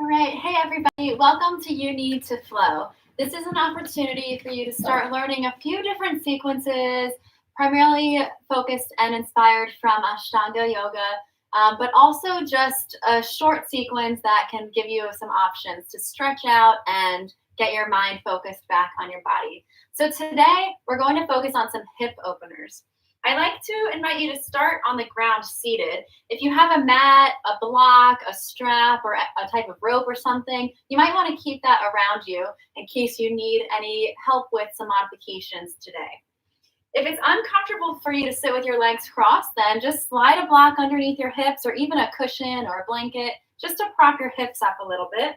All right, hey everybody, welcome to You Need to Flow. This is an opportunity for you to start learning a few different sequences, primarily focused and inspired from Ashtanga Yoga, but also just a short sequence that can give you some options to stretch out and get your mind focused back on your body. So today we're going to focus on some hip openers. I like to invite you to start on the ground seated. If you have a mat, a block, a strap, or a type of rope or something, you might want to keep that around you in case you need any help with some modifications today. If it's uncomfortable for you to sit with your legs crossed, then just slide a block underneath your hips or even a cushion or a blanket just to prop your hips up a little bit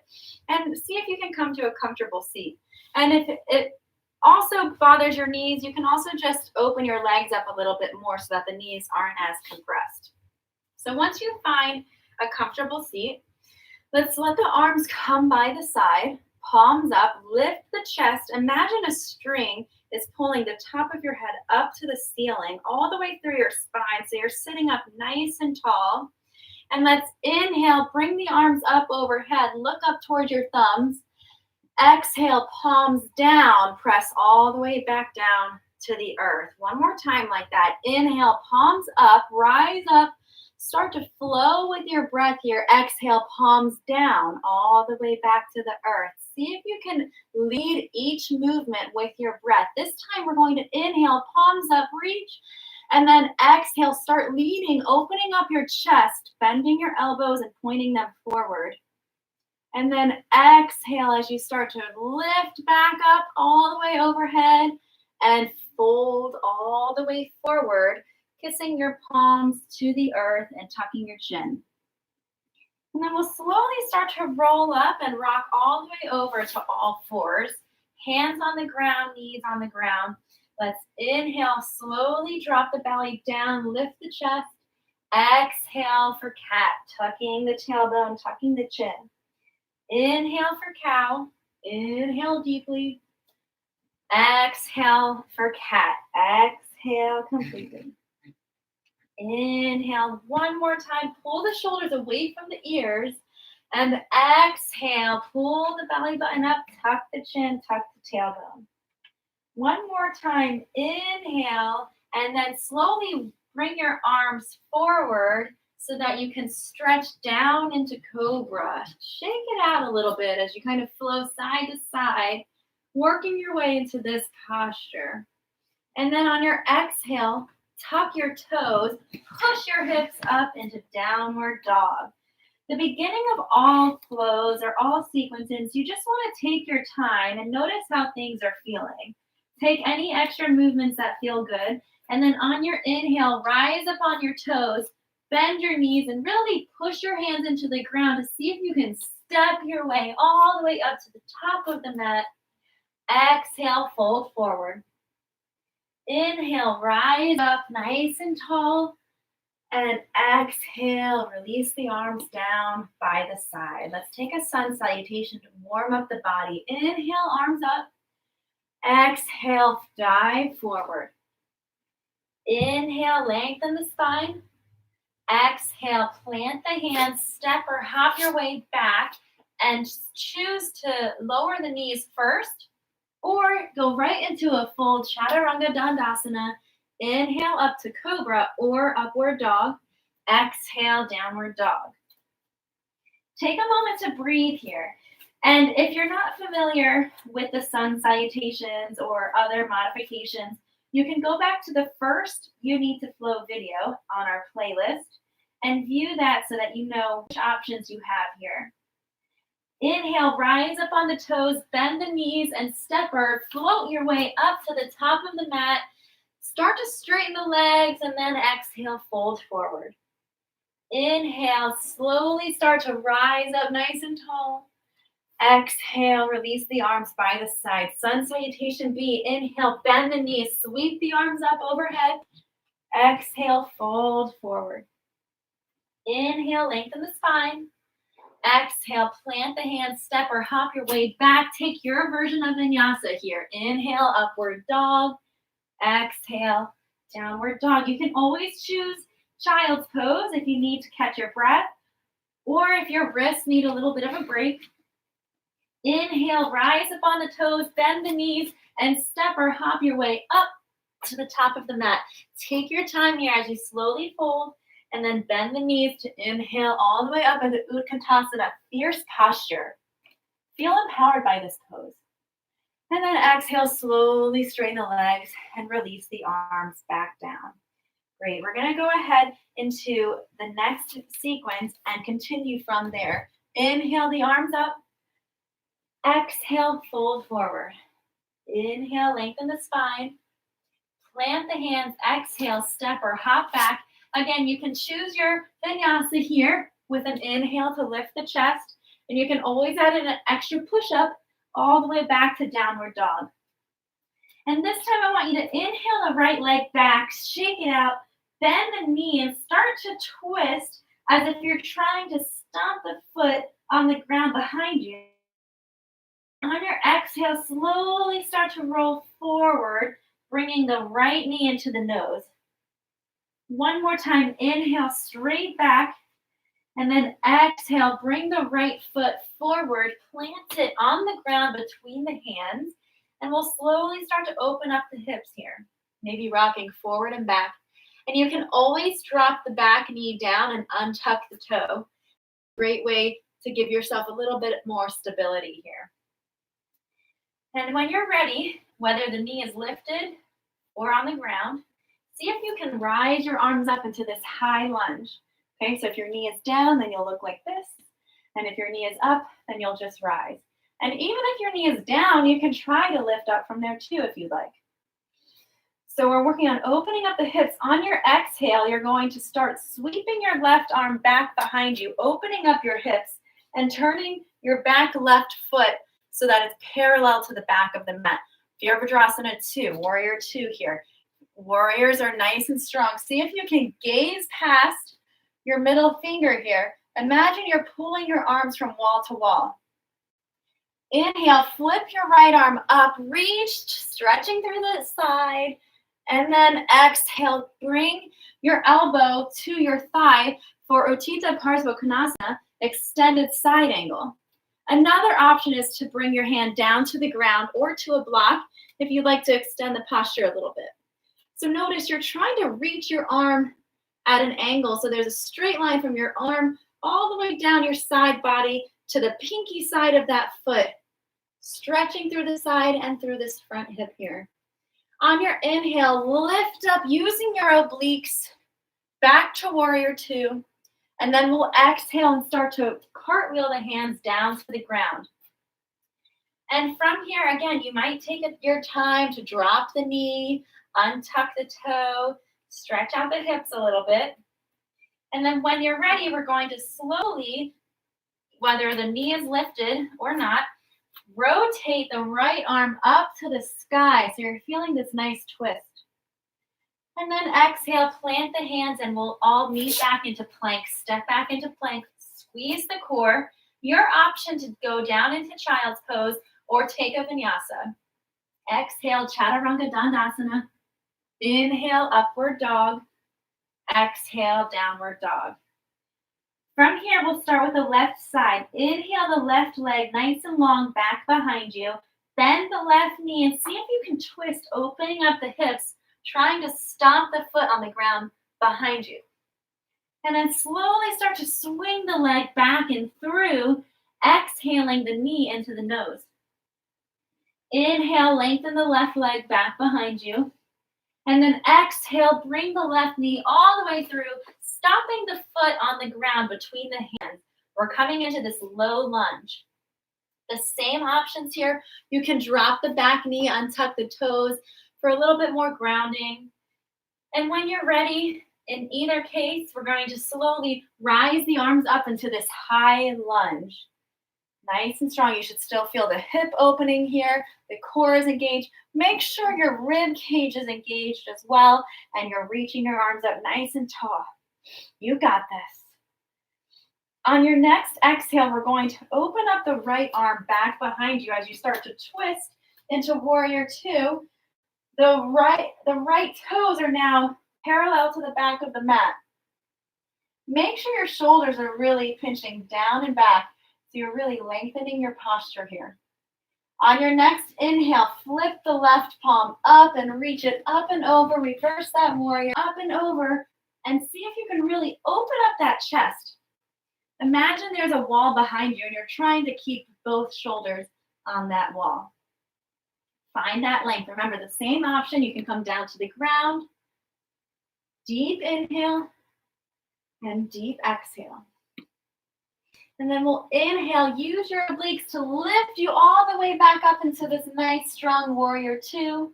and see if you can come to a comfortable seat. And if it also bothers your knees, you can also just open your legs up a little bit more so that the knees aren't as compressed. So once you find a comfortable seat, let's let the arms come by the side, palms up, lift the chest. Imagine a string is pulling the top of your head up to the ceiling, all the way through your spine. So you're sitting up nice and tall. And let's inhale, bring the arms up overhead, look up towards your thumbs. Exhale, palms down, press all the way back down to the earth. One more time like that. Inhale, palms up, rise up, start to flow with your breath here. Exhale, palms down, all the way back to the earth. See if you can lead each movement with your breath. This time we're going to inhale, palms up, reach, and then exhale, start leading, opening up your chest, bending your elbows and pointing them forward. And then exhale as you start to lift back up all the way overhead and fold all the way forward, kissing your palms to the earth and tucking your chin. And then we'll slowly start to roll up and rock all the way over to all fours. Hands on the ground, knees on the ground. Let's inhale, slowly drop the belly down, lift the chest. Exhale for cat, tucking the tailbone, tucking the chin. Inhale for cow, inhale deeply, exhale for cat, exhale completely. Inhale one more time, pull the shoulders away from the ears, and exhale, pull the belly button up, tuck the chin, tuck the tailbone. One more time, inhale, and then slowly bring your arms forward so that you can stretch down into cobra. Shake it out a little bit as you kind of flow side to side, working your way into this posture. And then on your exhale, tuck your toes, push your hips up into downward dog. The beginning of all flows or all sequences, you just want to take your time and notice how things are feeling. Take any extra movements that feel good. And then on your inhale, rise up on your toes, bend your knees and really push your hands into the ground to see if you can step your way all the way up to the top of the mat. Exhale, fold forward. Inhale, rise up nice and tall. And exhale, release the arms down by the side. Let's take a sun salutation to warm up the body. Inhale, arms up. Exhale, dive forward. Inhale, lengthen the spine. Exhale, plant the hands, step or hop your way back and choose to lower the knees first or go right into a full Chaturanga Dandasana. Inhale up to Cobra or Upward Dog. Exhale, Downward Dog. Take a moment to breathe here. And if you're not familiar with the sun salutations or other modifications, you can go back to the first You Need to Flow video on our playlist and view that so that you know which options you have here. Inhale, rise up on the toes, bend the knees, and step or float your way up to the top of the mat. Start to straighten the legs, and then exhale, fold forward. Inhale, slowly start to rise up nice and tall. Exhale, release the arms by the side. Sun salutation B. Inhale, bend the knees, sweep the arms up overhead. Exhale, fold forward. Inhale, lengthen the spine. Exhale, plant the hands, step or hop your way back. Take your version of vinyasa here. Inhale, upward dog. Exhale, downward dog. You can always choose child's pose if you need to catch your breath, Or if your wrists need a little bit of a break, inhale, rise up on the toes, bend the knees, and step or hop your way up to the top of the mat. Take your time here as you slowly fold and then bend the knees to inhale all the way up into Utkatasana, fierce posture. Feel empowered by this pose. And then exhale, slowly straighten the legs and release the arms back down. Great, we're gonna go ahead into the next sequence and continue from there. Inhale the arms up. Exhale, fold forward. Inhale, lengthen the spine. Plant the hands, exhale, step or hop back. Again, you can choose your vinyasa here with an inhale to lift the chest, and you can always add in an extra push-up all the way back to downward dog. And this time I want you to inhale the right leg back, shake it out, bend the knee, and start to twist as if you're trying to stomp the foot on the ground behind you. On your exhale, slowly start to roll forward, bringing the right knee into the nose. One more time, inhale straight back, and then exhale, bring the right foot forward, plant it on the ground between the hands, and we'll slowly start to open up the hips here, maybe rocking forward and back. And you can always drop the back knee down and untuck the toe. Great way to give yourself a little bit more stability here. And when you're ready, whether the knee is lifted or on the ground, see if you can rise your arms up into this high lunge. Okay, so if your knee is down, then you'll look like this. And if your knee is up, then you'll just rise. And even if your knee is down, you can try to lift up from there too if you'd like. So we're working on opening up the hips. On your exhale, you're going to start sweeping your left arm back behind you, opening up your hips and turning your back left foot so that it's parallel to the back of the mat. Virabhadrasana 2, Warrior 2 here. Warriors are nice and strong. See if you can gaze past your middle finger here. Imagine you're pulling your arms from wall to wall. Inhale, flip your right arm up, reach, stretching through the side. And then exhale, bring your elbow to your thigh for Utthita Parsvakonasana, extended side angle. Another option is to bring your hand down to the ground or to a block if you'd like to extend the posture a little bit. So notice you're trying to reach your arm at an angle. So there's a straight line from your arm all the way down your side body to the pinky side of that foot, stretching through the side and through this front hip here. On your inhale, lift up using your obliques back to Warrior 2. And then we'll exhale and start to cartwheel the hands down to the ground. And from here, again, you might take your time to drop the knee, untuck the toe, stretch out the hips a little bit. And then when you're ready, we're going to slowly, whether the knee is lifted or not, rotate the right arm up to the sky. So you're feeling this nice twist. And then exhale, plant the hands, and we'll all meet back into plank. Step back into plank, squeeze the core. Your option to go down into child's pose or take a vinyasa. Exhale, Chaturanga Dandasana. Inhale, upward dog. Exhale, downward dog. From here, we'll start with the left side. Inhale the left leg nice and long back behind you. Bend the left knee and see if you can twist, opening up the hips, trying to stomp the foot on the ground behind you. And then slowly start to swing the leg back and through, exhaling the knee into the nose. Inhale, lengthen the left leg back behind you. And then exhale, bring the left knee all the way through, stopping the foot on the ground between the hands. We're coming into this low lunge. The same options here. You can drop the back knee, untuck the toes for a little bit more grounding. And when you're ready, in either case, we're going to slowly rise the arms up into this high lunge. Nice and strong. You should still feel the hip opening here. The core is engaged. Make sure your rib cage is engaged as well, and you're reaching your arms up nice and tall. You got this. On your next exhale, we're going to open up the right arm back behind you as you start to twist into Warrior 2. The right toes are now parallel to the back of the mat. Make sure your shoulders are really pinching down and back, so you're really lengthening your posture here. On your next inhale, flip the left palm up and reach it up and over. Reverse that warrior, up and over, and see if you can really open up that chest. Imagine there's a wall behind you and you're trying to keep both shoulders on that wall. Find that length. Remember, the same option. You can come down to the ground. Deep inhale and deep exhale. And then we'll inhale. Use your obliques to lift you all the way back up into this nice, strong warrior two.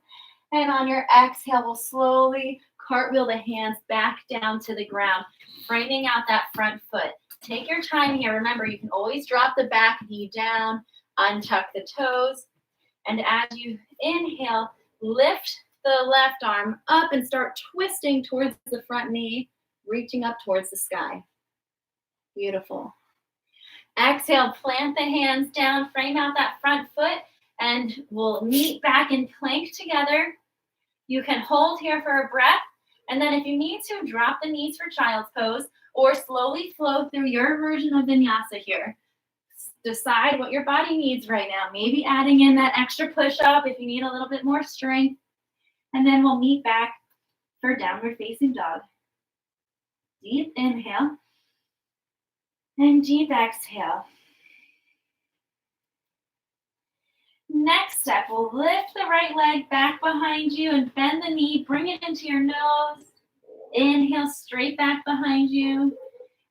And on your exhale, we'll slowly cartwheel the hands back down to the ground, straightening out that front foot. Take your time here. Remember, you can always drop the back knee down, untuck the toes. And as you inhale, lift the left arm up and start twisting towards the front knee, reaching up towards the sky. Beautiful. Exhale, plant the hands down, frame out that front foot, and we'll meet back in plank together. You can hold here for a breath, and then if you need to, drop the knees for child's pose, or slowly flow through your version of vinyasa here. Decide what your body needs right now. Maybe adding in that extra push-up if you need a little bit more strength. And then we'll meet back for downward facing dog. Deep inhale and deep exhale. Next step, we'll lift the right leg back behind you and bend the knee. Bring it into your nose. Inhale straight back behind you.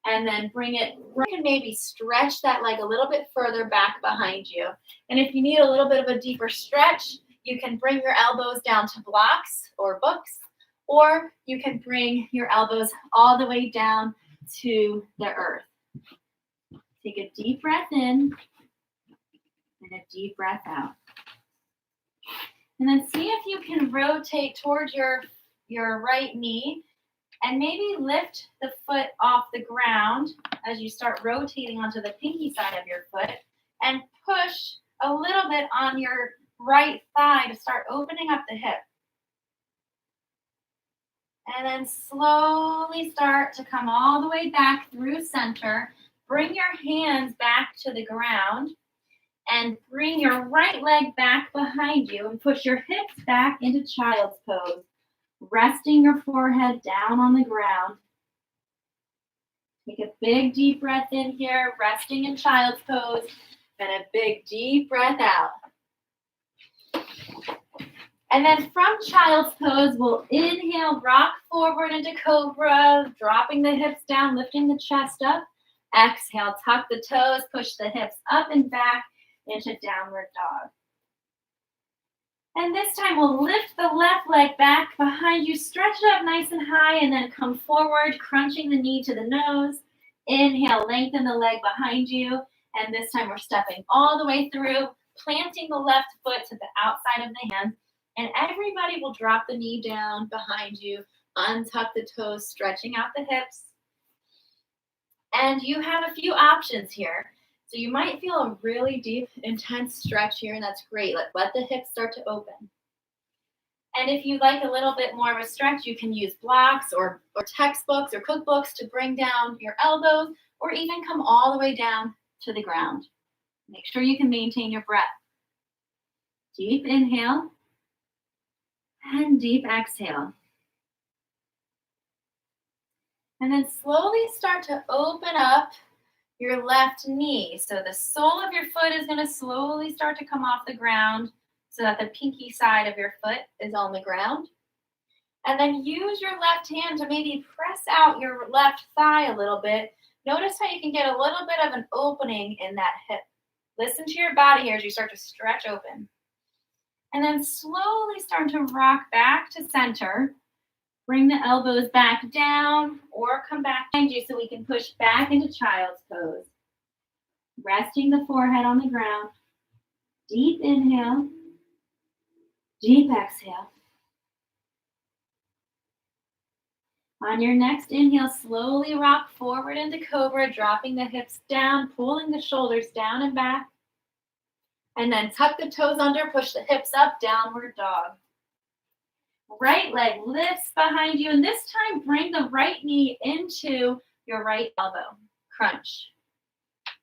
And then bring it, you can maybe stretch that leg a little bit further back behind you. And if you need a little bit of a deeper stretch, you can bring your elbows down to blocks or books, or you can bring your elbows all the way down to the earth. Take a deep breath in and a deep breath out. And then see if you can rotate towards your right knee and maybe lift the foot off the ground as you start rotating onto the pinky side of your foot and push a little bit on your right thigh to start opening up the hip. And then slowly start to come all the way back through center. Bring your hands back to the ground and bring your right leg back behind you and push your hips back into child's pose. Resting your forehead down on the ground. Take a big deep breath in here, resting in child's pose, and a big deep breath out. And then from child's pose, we'll inhale, rock forward into cobra, dropping the hips down, lifting the chest up. Exhale, tuck the toes, push the hips up and back into downward dog. And this time we'll lift the left leg back behind you, stretch it up nice and high, and then come forward, crunching the knee to the nose. Inhale, lengthen the leg behind you. And this time we're stepping all the way through, planting the left foot to the outside of the hand. And everybody will drop the knee down behind you, untuck the toes, stretching out the hips. And you have a few options here. So you might feel a really deep, intense stretch here, and that's great. Let the hips start to open. And if you like a little bit more of a stretch, you can use blocks or textbooks or cookbooks to bring down your elbows, or even come all the way down to the ground. Make sure you can maintain your breath. Deep inhale and deep exhale. And then slowly start to open up your left knee. So the sole of your foot is going to slowly start to come off the ground so that the pinky side of your foot is on the ground. And then use your left hand to maybe press out your left thigh a little bit. Notice how you can get a little bit of an opening in that hip. Listen to your body here as you start to stretch open. And then slowly start to rock back to center. Bring the elbows back down or come back behind you so we can push back into child's pose. Resting the forehead on the ground. Deep inhale. Deep exhale. On your next inhale, slowly rock forward into cobra, dropping the hips down, pulling the shoulders down and back. And then tuck the toes under, push the hips up, downward dog. Right leg lifts behind you, and this time bring the right knee into your right elbow. Crunch.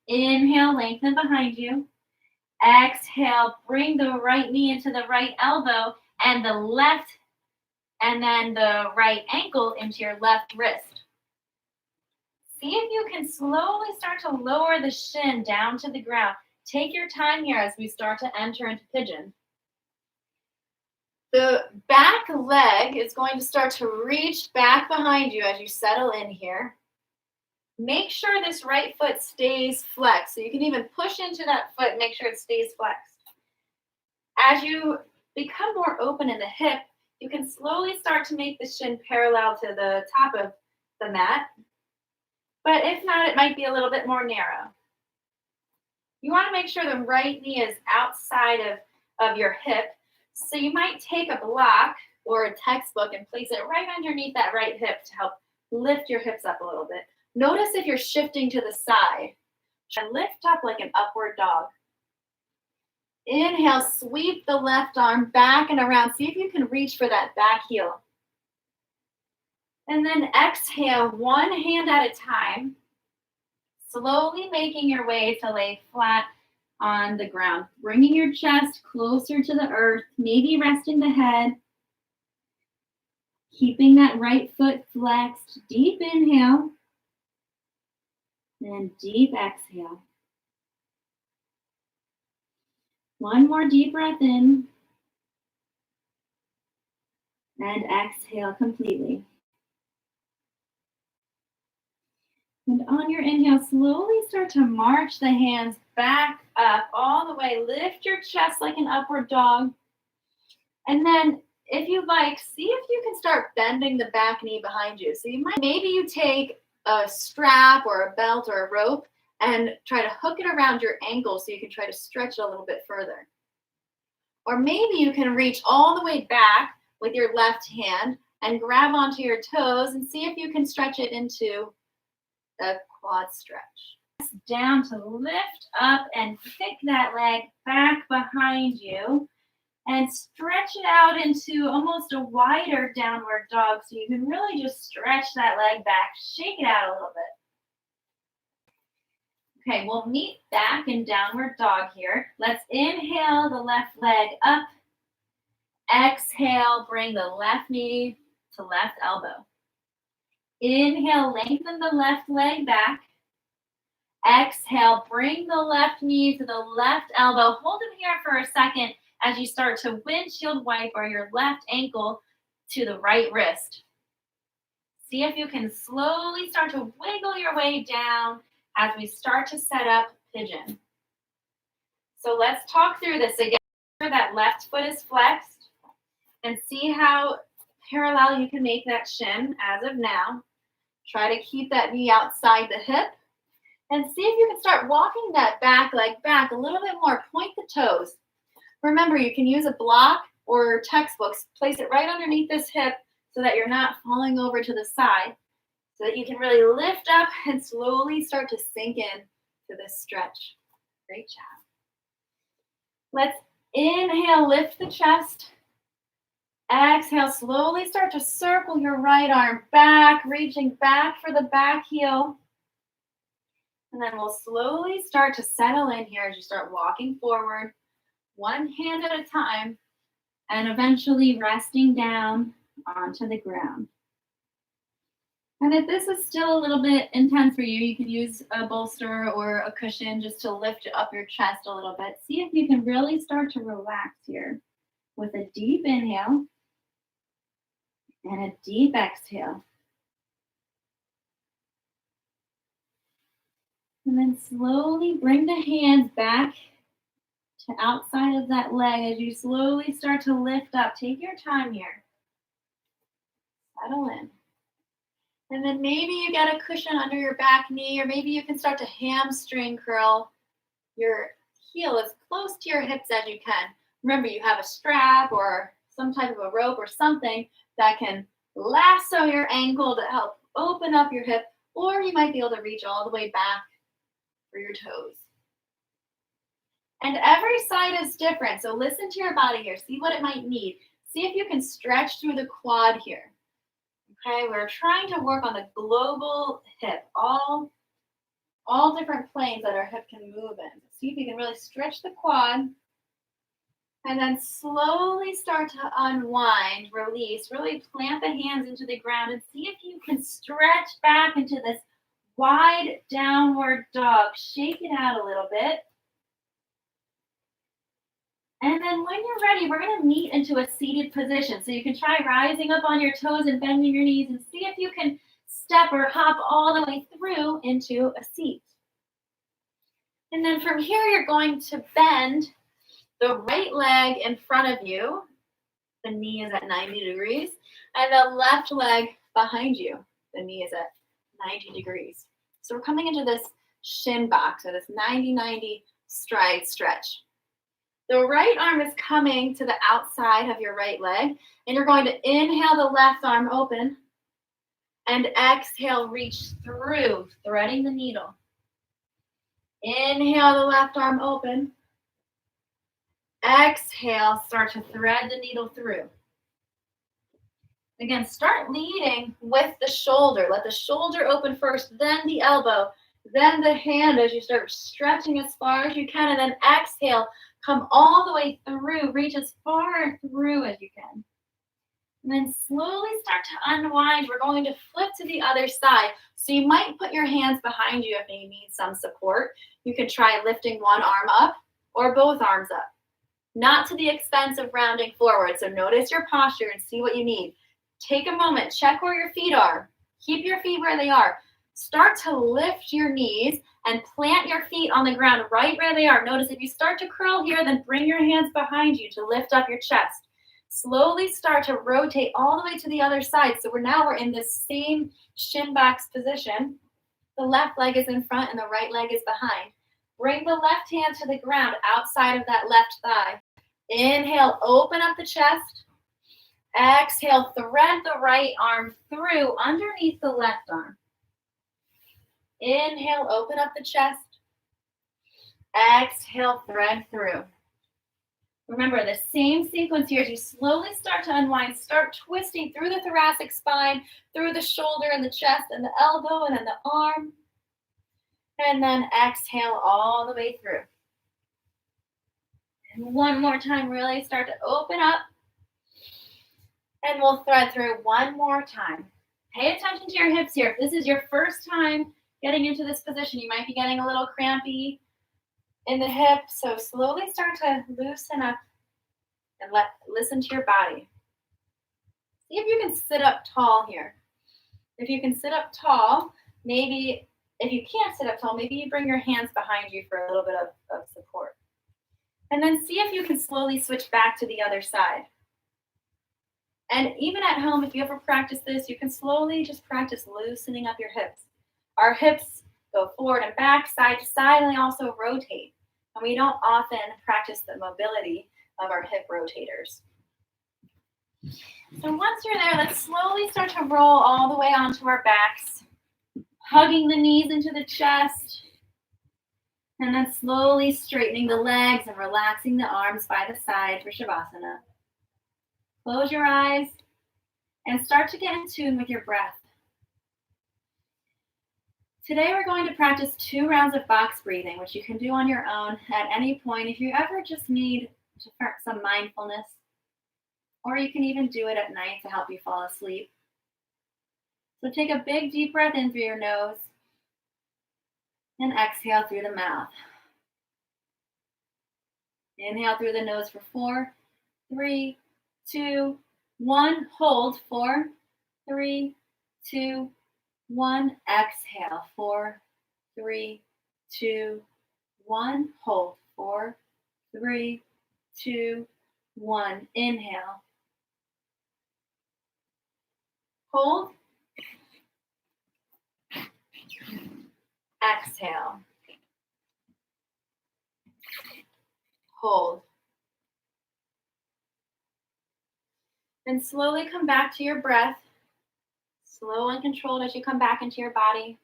Inhale, lengthen behind you. Exhale, bring the right knee into the right elbow and the left, and then the right ankle into your left wrist. See if you can slowly start to lower the shin down to the ground. Take your time here as we start to enter into pigeon. The back leg is going to start to reach back behind you as you settle in here. Make sure this right foot stays flexed. So you can even push into that foot, make sure it stays flexed. As you become more open in the hip, you can slowly start to make the shin parallel to the top of the mat. But if not, it might be a little bit more narrow. You want to make sure the right knee is outside of your hip. So you might take a block or a textbook and place it right underneath that right hip to help lift your hips up a little bit. Notice if you're shifting to the side. And lift up like an upward dog. Inhale, sweep the left arm back and around. See if you can reach for that back heel. And then exhale, one hand at a time. Slowly making your way to lay flat on the ground. Bringing your chest closer to the earth, maybe resting the head. Keeping that right foot flexed. Deep inhale. And deep exhale. One more deep breath in. And exhale completely. And on your inhale, slowly start to march the hands back up all the way. Lift your chest like an upward dog. And then if you like, see if you can start bending the back knee behind you. So maybe you take a strap or a belt or a rope and try to hook it around your ankle so you can try to stretch it a little bit further. Or maybe you can reach all the way back with your left hand and grab onto your toes and see if you can stretch it into a quad stretch. Down to lift up and kick that leg back behind you and stretch it out into almost a wider downward dog so you can really just stretch that leg back, shake it out a little bit. Okay, we'll meet back in downward dog here. Let's inhale the left leg up. Exhale, bring the left knee to left elbow. Inhale, lengthen the left leg back. Exhale, bring the left knee to the left elbow. Hold it here for a second as you start to windshield wiper your left ankle to the right wrist. See if you can slowly start to wiggle your way down as we start to set up pigeon. So let's talk through this again. That left foot is flexed and see how parallel you can make that shin as of now. Try to keep that knee outside the hip and see if you can start walking that back leg back a little bit more. Point the toes. Remember, you can use a block or textbooks. Place it right underneath this hip so that you're not falling over to the side, so that you can really lift up and slowly start to sink in to this stretch. Great job. Let's inhale, lift the chest. Exhale, slowly start to circle your right arm back, reaching back for the back heel. And then we'll slowly start to settle in here as you start walking forward, one hand at a time, and eventually resting down onto the ground. And if this is still a little bit intense for you, you can use a bolster or a cushion just to lift up your chest a little bit. See if you can really start to relax here with a deep inhale and a deep exhale. And then slowly bring the hands back to outside of that leg as you slowly start to lift up. Take your time here. Settle in. And then maybe you get a cushion under your back knee, or maybe you can start to hamstring curl your heel as close to your hips as you can. Remember, you have a strap or some type of a rope or something that can lasso your ankle to help open up your hip, or you might be able to reach all the way back for your toes. And every side is different, so listen to your body here. See what it might need. See if you can stretch through the quad here. Okay, we're trying to work on the global hip, all different planes that our hip can move in. See if you can really stretch the quad and then slowly start to unwind, release, really plant the hands into the ground and see if you can stretch back into this wide downward dog. Shake it out a little bit. And then when you're ready, we're going to meet into a seated position. So you can try rising up on your toes and bending your knees and see if you can step or hop all the way through into a seat. And then from here, you're going to bend the right leg in front of you. The knee is at 90 degrees. And the left leg behind you. The knee is at 90 degrees. So we're coming into this shin box, or this 90-90 stride stretch. The right arm is coming to the outside of your right leg, and you're going to inhale the left arm open and exhale, reach through, threading the needle. Inhale the left arm open. Exhale, start to thread the needle through. Again, start leading with the shoulder. Let the shoulder open first, then the elbow, then the hand as you start stretching as far as you can, and then exhale. Come all the way through, reach as far through as you can. And then slowly start to unwind. We're going to flip to the other side. So you might put your hands behind you if you need some support. You can try lifting one arm up or both arms up. Not to the expense of rounding forward. So notice your posture and see what you need. Take a moment, check where your feet are. Keep your feet where they are. Start to lift your knees and plant your feet on the ground right where they are. Notice if you start to curl here, then bring your hands behind you to lift up your chest. Slowly start to rotate all the way to the other side. So we're in this same shin box position. The left leg is in front and the right leg is behind. Bring the left hand to the ground outside of that left thigh. Inhale, open up the chest. Exhale, thread the right arm through underneath the left arm. Inhale, open up the chest. Exhale, thread through. Remember the same sequence here as you slowly start to unwind. Start twisting through the thoracic spine, through the shoulder and the chest and the elbow and then the arm. And then exhale all the way through. And one more time, really start to open up. And we'll thread through one more time. Pay attention to your hips here. If this is your first time getting into this position, you might be getting a little crampy in the hips. So slowly start to loosen up and listen to your body. See if you can sit up tall here. If you can sit up tall, maybe if you can't sit up tall, maybe you bring your hands behind you for a little bit of support. And then see if you can slowly switch back to the other side. And even at home, if you ever practice this, you can slowly just practice loosening up your hips. Our hips go forward and back, side to side, and they also rotate. And we don't often practice the mobility of our hip rotators. So once you're there, let's slowly start to roll all the way onto our backs, hugging the knees into the chest, and then slowly straightening the legs and relaxing the arms by the side for Shavasana. Close your eyes and start to get in tune with your breath. Today we're going to practice 2 rounds of box breathing, which you can do on your own at any point if you ever just need some mindfulness, or you can even do it at night to help you fall asleep. So take a big deep breath in through your nose and exhale through the mouth. Inhale through the nose for 4, 3, 2, 1. Hold. 4, 3, 2, 1. Exhale. 4, 3, 2, 1. Hold. 4, 3, 2, 1. Inhale. Hold. Exhale. Hold. And slowly come back to your breath. Slow and controlled as you come back into your body.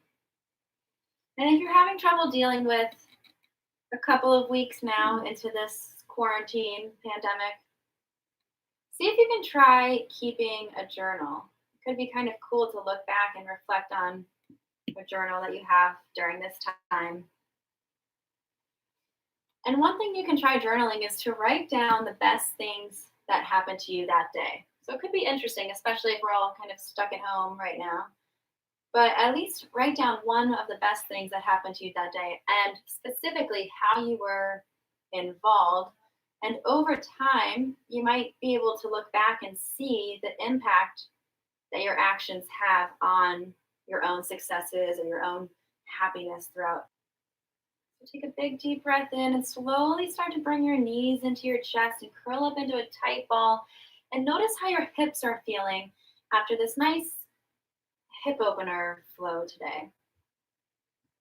And if you're having trouble dealing with a couple of weeks now into this quarantine pandemic, see if you can try keeping a journal. could be kind of cool to look back and reflect on the journal that you have during this time. And one thing you can try journaling is to write down the best things that happened to you that day. So it could be interesting, especially if we're all kind of stuck at home right now. But at least write down one of the best things that happened to you that day and specifically how you were involved. And over time, you might be able to look back and see the impact that your actions have on your own successes and your own happiness throughout. So take a big deep breath in and slowly start to bring your knees into your chest and curl up into a tight ball. And notice how your hips are feeling after this nice hip opener flow today.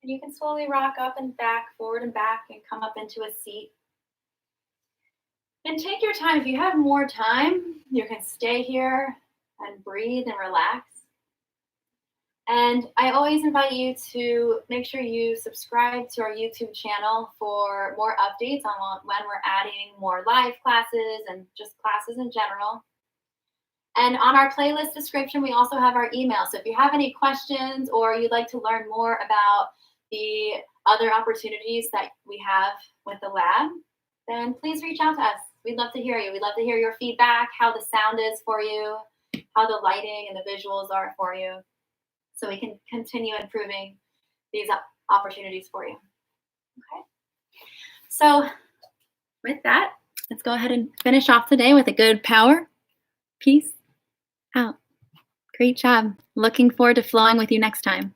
And you can slowly rock up and back, forward and back, and come up into a seat. And take your time. If you have more time, you can stay here and breathe and relax. And I always invite you to make sure you subscribe to our YouTube channel for more updates on when we're adding more live classes and just classes in general. And on our playlist description, we also have our email. So if you have any questions or you'd like to learn more about the other opportunities that we have with the lab, then please reach out to us. We'd love to hear you. We'd love to hear your feedback, how the sound is for you, how the lighting and the visuals are for you, so we can continue improving these opportunities for you. Okay. So with that, let's go ahead and finish off today with a good power. Peace out. Great job. Looking forward to flowing with you next time.